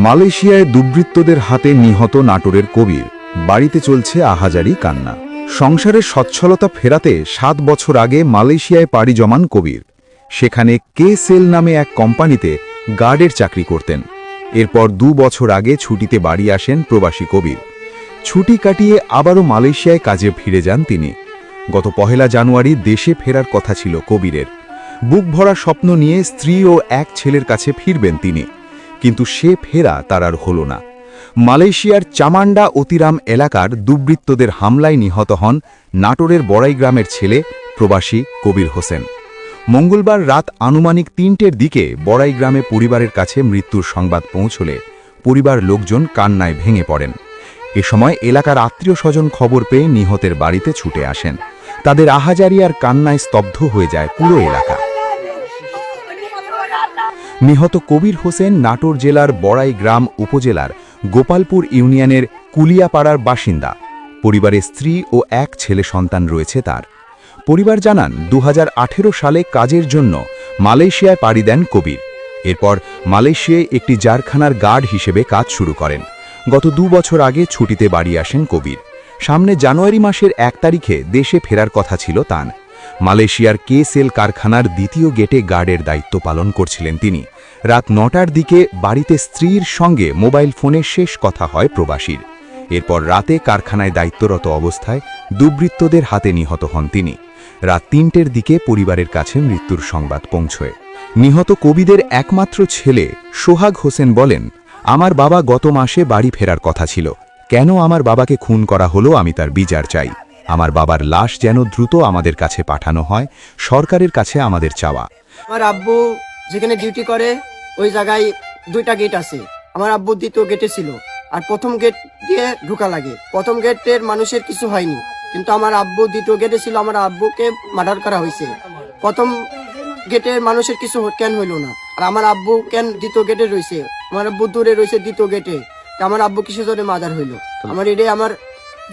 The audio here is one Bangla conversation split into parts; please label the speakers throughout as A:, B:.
A: মালয়েশিয়ায় দুর্বৃত্তদের হাতে নিহত নাটোরের কবির, বাড়িতে চলছে আহাজারি কান্না। সংসারের সচ্ছলতা ফেরাতে 7 বছর আগে মালয়েশিয়ায় পাড়ি জমান কবির। সেখানে কে সেল নামে এক কোম্পানিতে গার্ডের চাকরি করতেন। এরপর 2 বছর আগে ছুটিতে বাড়ি আসেন প্রবাসী কবির। ছুটি কাটিয়ে আবারও মালয়েশিয়ায় কাজে ফিরে যান তিনি। গত 1 জানুয়ারি দেশে ফেরার কথা ছিল কবিরের। বুক ভরা স্বপ্ন নিয়ে স্ত্রী ও এক ছেলের কাছে ফিরবেন তিনি, কিন্তু সে ফেরা তার আর হল না। মালয়েশিয়ার চামান্ডা অতিরাম এলাকার দুর্বৃত্তদের হামলায় নিহত হন নাটোরের বড়াই গ্রামের ছেলে প্রবাসী কবির হোসেন। মঙ্গলবার রাত আনুমানিক 3টের দিকে বড়াই গ্রামে পরিবারের কাছে মৃত্যুর সংবাদ পৌঁছলে পরিবার লোকজন কান্নায় ভেঙে পড়েন। এ সময় এলাকার আত্মীয় স্বজন খবর পেয়ে নিহতের বাড়িতে ছুটে আসেন। তাদের আহাজারি আর কান্নায় স্তব্ধ হয়ে যায় পুরো এলাকা। নিহত কবির হোসেন নাটোর জেলার বড়াই গ্রাম উপজেলার গোপালপুর ইউনিয়নের কুলিয়াপাড়ার বাসিন্দা। পরিবারে স্ত্রী ও এক ছেলে সন্তান রয়েছে তার। পরিবার জানান 2018 সালে কাজের জন্য মালয়েশিয়ায় পাড়ি দেন কবির। এরপর মালয়েশিয়ায় একটি জারখানার গার্ড হিসেবে কাজ শুরু করেন। গত 2 বছর আগে ছুটিতে বাড়ি আসেন কবির। সামনে জানুয়ারি মাসের 1 তারিখে দেশে ফেরার কথা ছিল তার। মালয়েশিয়ার কে সেল কারখানার 2য় গেটে গার্ডের দায়িত্ব পালন করছিলেন তিনি। রাত 9টার দিকে বাড়িতে স্ত্রীর সঙ্গে মোবাইল ফোনে শেষ কথা হয় প্রবাসীর। এরপর রাতে কারখানায় দায়িত্বরত অবস্থায় দুর্বৃত্তদের হাতে নিহত হন তিনি। রাত 3টের দিকে পরিবারের কাছে মৃত্যুর সংবাদ পৌঁছয়। নিহত কবিদের একমাত্র ছেলে সোহাগ হোসেন বলেন, আমার বাবা গত মাসে বাড়ি ফেরার কথা ছিল। কেন আমার বাবাকে খুন করা হলো, আমি তার বিচার চাই। আমার বাবার লাশ যেন দ্রুত আমাদের কাছে পাঠানো হয়, সরকারের কাছে আমাদের চাওয়া।
B: আমার আব্বু যেখানে ডিউটি করে ওই জায়গায় 2টা গেট আছে। আমার আব্বু 2য় গেটে ছিল, আর প্রথম গেট দিয়ে ঢোকা লাগে। প্রথম গেটের মানুষের কিছু হয়নি, কিন্তু আমার আব্বু 2য় গেটে ছিল। আমার আব্বুকে মার্ডার করা হয়েছে। প্রথম গেটের মানুষের কিছু কেন হইলো না, আর আমার আব্বু কেন 2য় গেটে রয়েছে? আমার আব্বু দূরে রয়েছে 2য় গেটে। আমার আব্বু কিছু জন্য মার্ডার হইলো। আমার এটাই আমার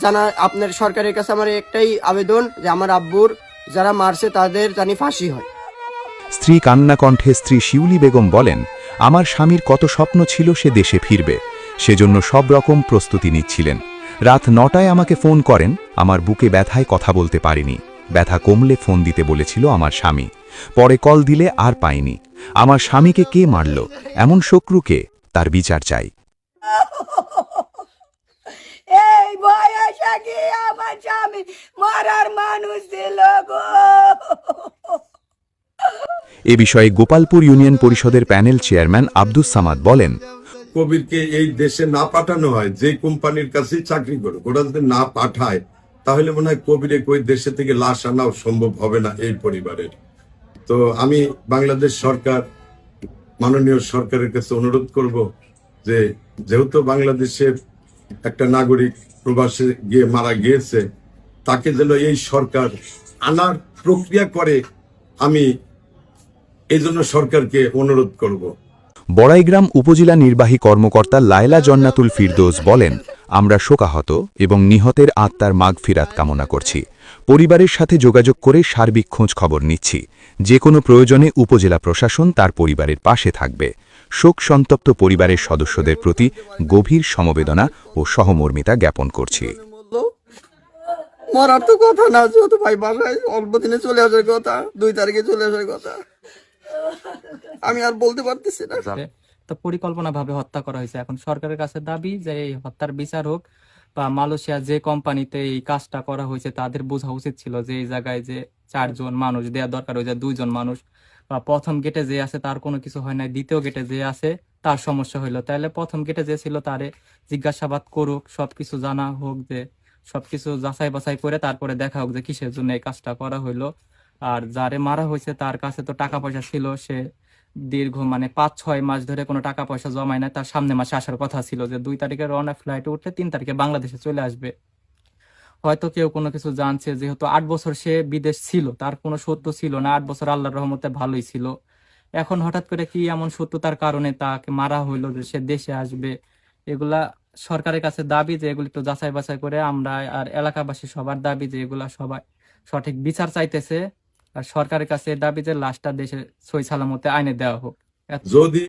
B: জানা, আপনার সরকারের কাছে আমার একটাই আবেদন যে আমার আব্বুর যারা মারছে তাদের জানি ফাঁসি হয়।
A: স্ত্রী কান্না কণ্ঠে স্ত্রী শিউলি বেগম বলেন, আমার স্বামীর কত স্বপ্ন ছিল সে দেশে ফিরবে, সেজন্য সব রকম প্রস্তুতি নিচ্ছিলেন। রাত 9টায় আমাকে ফোন করেন। আমার বুকে ব্যথায় কথা বলতে পারিনি। ব্যথা কমলে ফোন দিতে বলেছিল আমার স্বামী। পরে কল দিলে আর পাইনি। আমার স্বামীকে কে মারল, এমন শত্রুকে, তার বিচার চাই।
C: এই বয়সে কি আমার স্বামী মরার মানুষ ছিল গো।
A: এ বিষয়ে গোপালপুর ইউনিয়ন পরিষদের প্যানেল চেয়ারম্যান আব্দুস সামাদ বলেন,
D: কবিরকে এই দেশে না পাঠানো হয়, যে কোম্পানির কাছে চাকরি করুক, ওরা যদি না পাঠায় তাহলে মনে হয় কবিরে ওই দেশে থেকে লাশ আনাও সম্ভব হবে না এই পরিবারের। তো আমি বাংলাদেশ সরকার, মাননীয় সরকারের কাছে অনুরোধ করব যে যেহেতু বাংলাদেশের একটা নাগরিক প্রবাসে গিয়ে মারা গিয়েছে, তাকে যেন এই সরকার আনার প্রক্রিয়া করে, আমি এই জন্য সরকারকে অনুরোধ করব।
A: বড়াইগ্রাম উপজেলা নির্বাহী কর্মকর্তা লায়লা জন্নাতুল ফিরদৌস বলেন, আমরা শোকাহত এবং নিহতের আত্মার মাগফিরাত কামনা করছি। পরিবারের সাথে যোগাযোগ করে সার্বিক খোঁজ খবর নিচ্ছি। যে কোনো প্রয়োজনে উপজেলা প্রশাসন তার পরিবারের পাশে থাকবে। শোক সন্তপ্ত পরিবারের সদস্যদের প্রতি গভীর সমবেদনা ও সহমর্মিতা জ্ঞাপন করছি।
B: মরার তো কথা না, যেহেতু ভাই বাসায় অল্প দিনে চলে আসার কথা, 2 তারিখে চলে আসার কথা, আমি আর বলতে পারতেছি না।
E: তো পরিকল্পনা ভাবে হত্যা করা হয়েছে। এখন সরকারের কাছে দাবি যে এই হত্যার বিচার হোক, বা মালয়েশিয়া যে কোম্পানিতে এই কাজটা করা হয়েছে তাদের বোঝা উচিত ছিল যে এই জায়গায় যে 4 জন মানুষ দেওয়া দরকার হয়েছে 2 জন মানুষ, বা প্রথম গেটে যে আছে তার কোনো কিছু হয় না, 2য় গেটে যে আছে তার সমস্যা হইলো, তাহলে প্রথম গেটে যে ছিল তারে জিজ্ঞাসাবাদ করুক, সবকিছু জানা হোক, যে সবকিছু যাচাই বাছাই করে তারপরে দেখা হোক যে কিসের জন্য এই কাজটা করা হইলো। আর যারে মারা হয়েছে তার কাছে তো টাকা পয়সা ছিল, সে দীর্ঘ 5-6 মাস ধরে কোনো টাকা পয়সা জমায় না। তার সামনে মাসে আসার কথা ছিল যে 2 তারিখে রওনা ফ্লাইটে উঠলে 3 তারিখে বাংলাদেশে চলে আসবে। হয়তো কেউ কোনো কিছু জানছে, যেহেতু 8 বছর সে বিদেশ ছিল, তার কোনো শত্রু ছিল না, 8 বছর আল্লাহর রহমতে ভালোই ছিল। এখন হঠাৎ করে কি এমন শত্রুতার কারণে তাকে মারা হইলো যে সে দেশে আসবে? এগুলা সরকারের কাছে দাবি যে এগুলি একটু যাচাই বাছাই করে, আমরা আর এলাকাবাসী সবার দাবি যে এগুলা সবাই সঠিক বিচার চাইতেছে। আর সরকারের কাছে দাবি যে লাশটা দেশে সই সালামতে আইনে দেওয়া হোক।
D: যদি